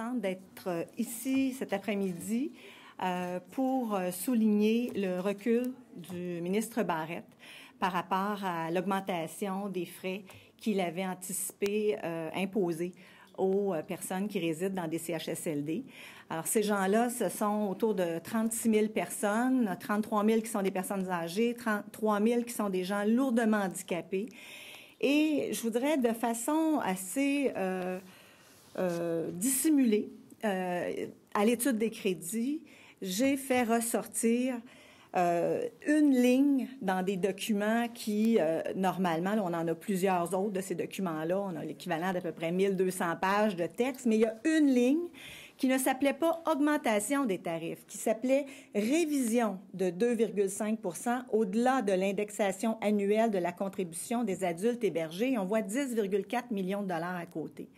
importante d'être ici cet après-midi pour souligner le recul du ministre Barrette par rapport à l'augmentation des frais qu'il avait anticipé imposer aux personnes qui résident dans des CHSLD. Alors, ces gens-là, ce sont autour de 36 000 personnes, 33 000 qui sont des personnes âgées, 33 000 qui sont des gens lourdement handicapés. Et je voudrais, de façon assez dissimulée, à l'étude des crédits, j'ai fait ressortir une ligne dans des documents qui, normalement, là, on en a plusieurs autres de ces documents-là. On a l'équivalent d'à peu près 1200 pages de texte, mais il y a une ligne qui ne s'appelait pas augmentation des tarifs, qui s'appelait révision de 2,5 % au-delà de l'indexation annuelle de la contribution des adultes hébergés. Et on voit 10,4 millions de dollars à côté.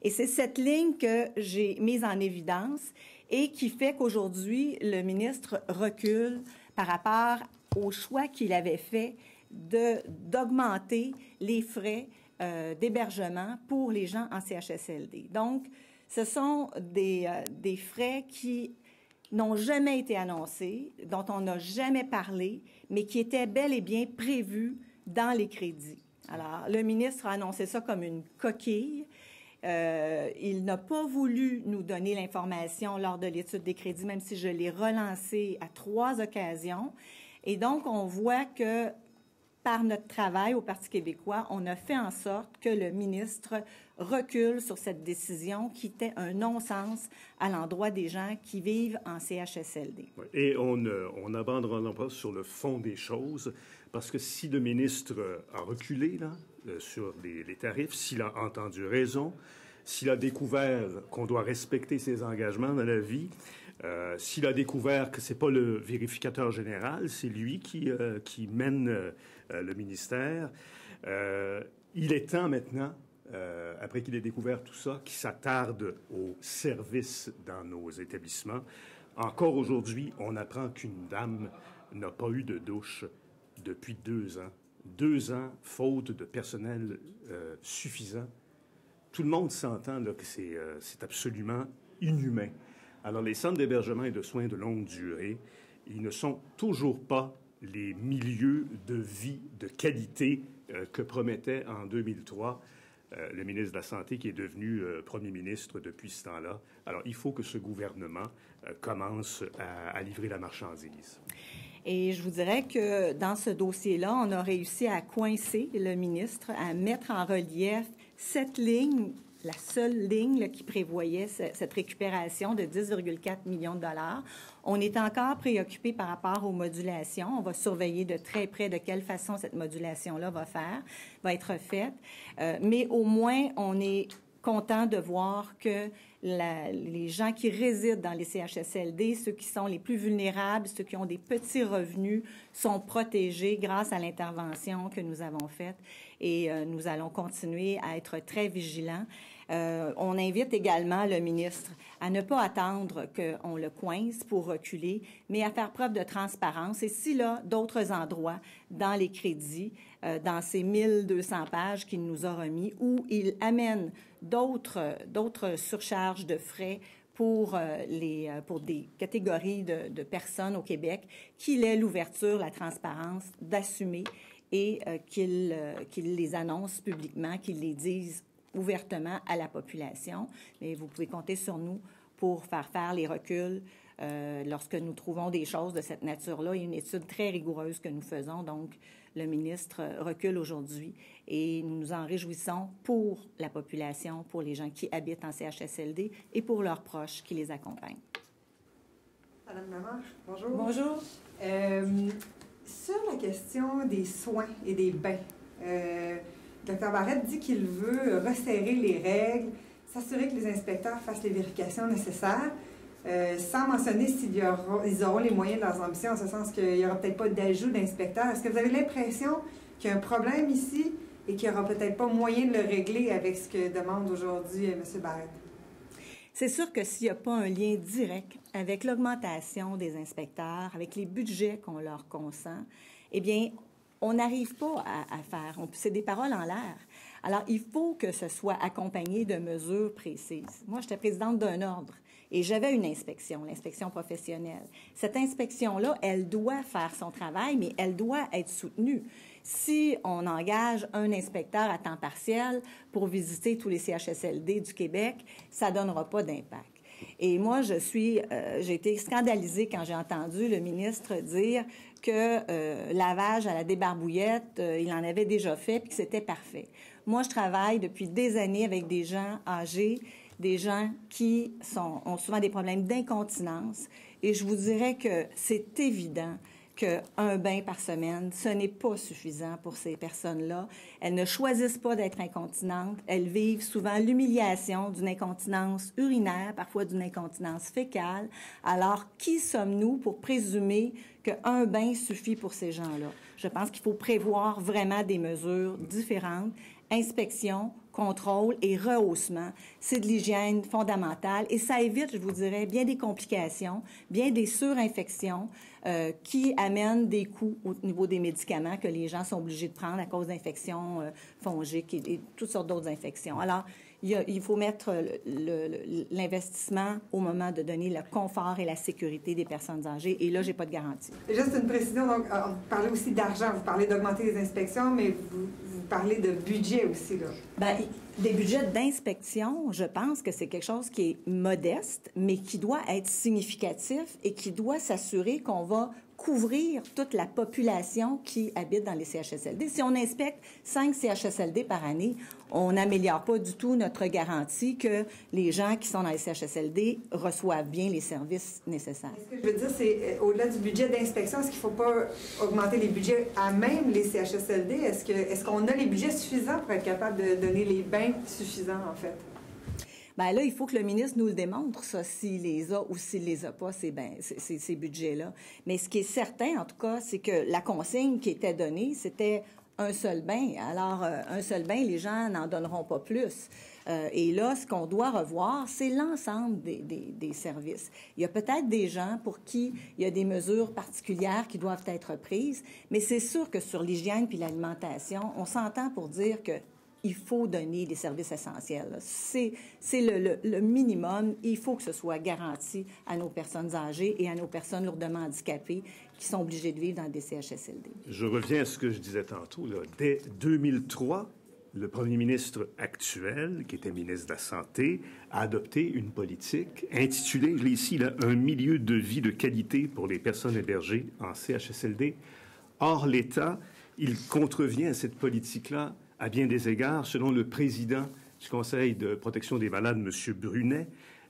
Et c'est cette ligne que j'ai mise en évidence et qui fait qu'aujourd'hui, le ministre recule par rapport au choix qu'il avait fait d'augmenter les frais d'hébergement pour les gens en CHSLD. Donc, ce sont des frais qui n'ont jamais été annoncés, dont on n'a jamais parlé, mais qui étaient bel et bien prévus dans les crédits. Alors, le ministre a annoncé ça comme une coquille. Il n'a pas voulu nous donner l'information lors de l'étude des crédits, même si je l'ai relancé à 3 occasions. Et donc, on voit que par notre travail au Parti québécois, on a fait en sorte que le ministre recule sur cette décision qui était un non-sens à l'endroit des gens qui vivent en CHSLD. Et on n'abandonnera pas sur le fond des choses, parce que si le ministre a reculé là, sur les tarifs, s'il a entendu raison, s'il a découvert qu'on doit respecter ses engagements dans la vie, s'il a découvert que c'est pas le vérificateur général, c'est lui qui mène le ministère, il est temps maintenant, après qu'il ait découvert tout ça, qu'il s'attarde aux services dans nos établissements. Encore aujourd'hui, on apprend qu'une dame n'a pas eu de douche depuis 2 ans. 2 ans, faute de personnel suffisant. Tout le monde s'entend là, que c'est absolument inhumain. Alors, les centres d'hébergement et de soins de longue durée, ils ne sont toujours pas les milieux de vie de qualité que promettait en 2003 le ministre de la Santé, qui est devenu premier ministre depuis ce temps-là. Alors, il faut que ce gouvernement commence à livrer la marchandise. Et je vous dirais que dans ce dossier-là, on a réussi à coincer le ministre, à mettre en relief cette ligne, la seule ligne là, qui prévoyait cette récupération de 10,4 millions de dollars. On est encore préoccupé par rapport aux modulations. On va surveiller de très près de quelle façon cette modulation-là va être faite. Mais au moins, on est content de voir que les gens qui résident dans les CHSLD, ceux qui sont les plus vulnérables, ceux qui ont des petits revenus, sont protégés grâce à l'intervention que nous avons faite. Et nous allons continuer à être très vigilants. On invite également le ministre à ne pas attendre qu'on le coince pour reculer, mais à faire preuve de transparence. Et s'il a d'autres endroits dans les crédits, dans ces 1200 pages qu'il nous a remis, où il amène d'autres surcharges de frais pour des catégories de personnes au Québec, qu'il ait l'ouverture, la transparence d'assumer et qu'il les annonce publiquement, qu'il les dise ouvertement à la population. Mais vous pouvez compter sur nous pour faire les reculs lorsque nous trouvons des choses de cette nature-là. Il y a une étude très rigoureuse que nous faisons, donc le ministre recule aujourd'hui et nous nous en réjouissons pour la population, pour les gens qui habitent en CHSLD et pour leurs proches qui les accompagnent. Madame Lamarche, bonjour. Bonjour. Sur la question des soins et des bains, Dr Barrette dit qu'il veut resserrer les règles, s'assurer que les inspecteurs fassent les vérifications nécessaires, sans mentionner ils auront les moyens de leurs ambitions, en ce sens qu'il n'y aura peut-être pas d'ajout d'inspecteurs. Est-ce que vous avez l'impression qu'il y a un problème ici et qu'il n'y aura peut-être pas moyen de le régler avec ce que demande aujourd'hui M. Barrette? C'est sûr que s'il n'y a pas un lien direct avec l'augmentation des inspecteurs, avec les budgets qu'on leur consent, eh bien, on n'arrive pas à faire. C'est des paroles en l'air. Alors, il faut que ce soit accompagné de mesures précises. Moi, j'étais présidente d'un ordre et j'avais une inspection, l'inspection professionnelle. Cette inspection-là, elle doit faire son travail, mais elle doit être soutenue. Si on engage un inspecteur à temps partiel pour visiter tous les CHSLD du Québec, ça ne donnera pas d'impact. Et moi, j'ai été scandalisée quand j'ai entendu le ministre dire que lavage à la débarbouillette, il en avait déjà fait puis que c'était parfait. Moi, je travaille depuis des années avec des gens âgés, des gens qui ont souvent des problèmes d'incontinence. Et je vous dirais que c'est évident qu'un bain par semaine, ce n'est pas suffisant pour ces personnes-là. Elles ne choisissent pas d'être incontinentes. Elles vivent souvent l'humiliation d'une incontinence urinaire, parfois d'une incontinence fécale. Alors, qui sommes-nous pour présumer qu'un bain suffit pour ces gens-là? Je pense qu'il faut prévoir vraiment des mesures différentes. Inspection, contrôle et rehaussement. C'est de l'hygiène fondamentale et ça évite, je vous dirais, bien des complications, bien des surinfections qui amènent des coûts au niveau des médicaments que les gens sont obligés de prendre à cause d'infections fongiques et toutes sortes d'autres infections. Alors, il faut mettre l'investissement au moment de donner le confort et la sécurité des personnes âgées. Et là, j'ai pas de garantie. Juste une précision, donc, vous parlez aussi d'argent, vous parlez d'augmenter les inspections, mais vous parlez de budget aussi, là. Bien, des budgets d'inspection, je pense que c'est quelque chose qui est modeste, mais qui doit être significatif et qui doit s'assurer qu'on va couvrir toute la population qui habite dans les CHSLD. Si on inspecte 5 CHSLD par année, on n'améliore pas du tout notre garantie que les gens qui sont dans les CHSLD reçoivent bien les services nécessaires. Ce que je veux dire, c'est au-delà du budget d'inspection, est-ce qu'il ne faut pas augmenter les budgets à même les CHSLD? Est-ce qu'on a les budgets suffisants pour être capable de donner les bains suffisants, en fait? Bien là, il faut que le ministre nous le démontre, ça, s'il les a ou s'il les a pas, ces budgets-là. Mais ce qui est certain, en tout cas, c'est que la consigne qui était donnée, c'était un seul bain. Alors, un seul bain, les gens n'en donneront pas plus. Et là, ce qu'on doit revoir, c'est l'ensemble des services. Il y a peut-être des gens pour qui il y a des mesures particulières qui doivent être prises, mais c'est sûr que sur l'hygiène puis l'alimentation, on s'entend pour dire que il faut donner des services essentiels. C'est le minimum. Il faut que ce soit garanti à nos personnes âgées et à nos personnes lourdement handicapées qui sont obligées de vivre dans des CHSLD. Je reviens à ce que je disais tantôt. Là. Dès 2003, le premier ministre actuel, qui était ministre de la Santé, a adopté une politique intitulée, je l'ai ici, là, « Un milieu de vie de qualité pour les personnes hébergées en CHSLD ». Or, l'État, il contrevient à cette politique-là à bien des égards. Selon le président du Conseil de protection des malades, M. Brunet,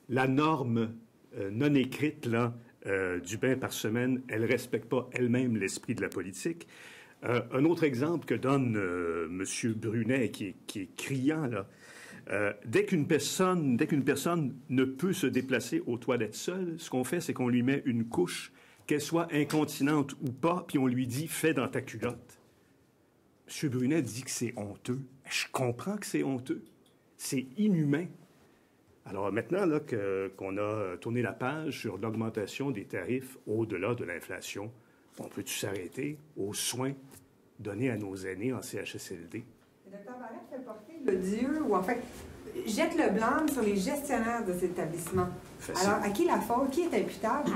la norme non écrite là, du bain par semaine, elle ne respecte pas elle-même l'esprit de la politique. Un autre exemple que donne M. Brunet, qui est criant, là, dès qu'une personne ne peut se déplacer aux toilettes seule, ce qu'on fait, c'est qu'on lui met une couche, qu'elle soit incontinente ou pas, puis on lui dit « fais dans ta culotte ». M. Brunet dit que c'est honteux. Je comprends que c'est honteux. C'est inhumain. Alors maintenant là, qu'on a tourné la page sur l'augmentation des tarifs au-delà de l'inflation, on peut-tu s'arrêter aux soins donnés à nos aînés en CHSLD? Le Dr Barrette fait porter le Dieu, ou en fait, jette le blâme sur les gestionnaires de cet établissement. Alors, à qui la faute? Qui est imputable?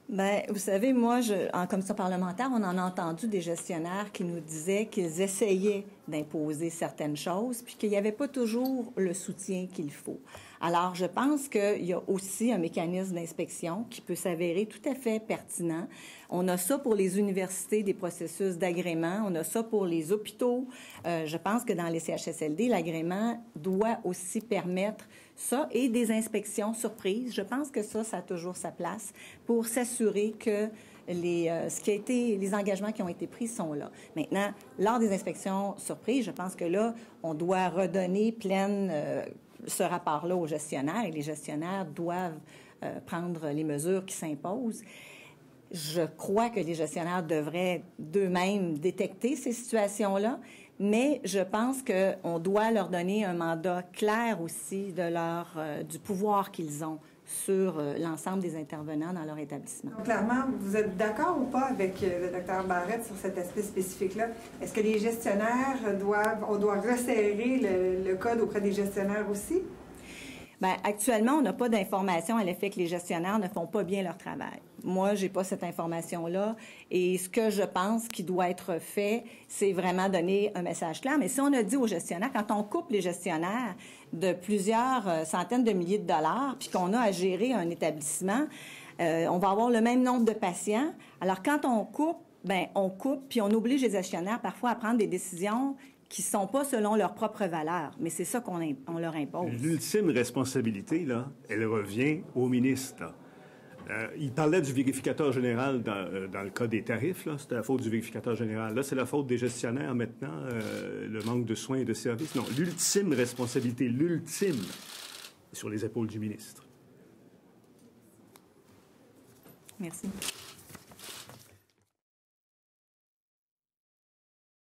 Bien, vous savez, moi, en commission parlementaire, on en a entendu des gestionnaires qui nous disaient qu'ils essayaient d'imposer certaines choses, puis qu'il n'y avait pas toujours le soutien qu'il faut. Alors, je pense qu'il y a aussi un mécanisme d'inspection qui peut s'avérer tout à fait pertinent. On a ça pour les universités, des processus d'agrément. On a ça pour les hôpitaux. Je pense que dans les CHSLD, l'agrément doit aussi permettre ça et des inspections surprises. Je pense que ça a toujours sa place pour s'assurer que les engagements qui ont été pris sont là. Maintenant, lors des inspections surprises, je pense que là, on doit redonner ce rapport-là aux gestionnaires et les gestionnaires doivent prendre les mesures qui s'imposent. Je crois que les gestionnaires devraient d'eux-mêmes détecter ces situations-là, mais je pense qu'on doit leur donner un mandat clair aussi du pouvoir qu'ils ont sur l'ensemble des intervenants dans leur établissement. Donc, clairement, vous êtes d'accord ou pas avec le Dr Barrette sur cet aspect spécifique-là? Est-ce que les gestionnaires on doit resserrer le code auprès des gestionnaires aussi? Bien, actuellement, on n'a pas d'information à l'effet que les gestionnaires ne font pas bien leur travail. Moi, je n'ai pas cette information-là. Et ce que je pense qui doit être fait, c'est vraiment donner un message clair. Mais si on a dit aux gestionnaires, quand on coupe les gestionnaires de plusieurs centaines de milliers de dollars, puis qu'on a à gérer un établissement, on va avoir le même nombre de patients. Alors, quand on coupe, bien, on coupe, puis on oblige les gestionnaires parfois à prendre des décisions qui ne sont pas selon leurs propres valeurs. Mais c'est ça qu'on leur impose. L'ultime responsabilité, là, elle revient au ministre. Il parlait du vérificateur général dans le cas des tarifs. C'était la faute du vérificateur général. Là, c'est la faute des gestionnaires maintenant, le manque de soins et de services. Non, l'ultime responsabilité, l'ultime, est sur les épaules du ministre. Merci.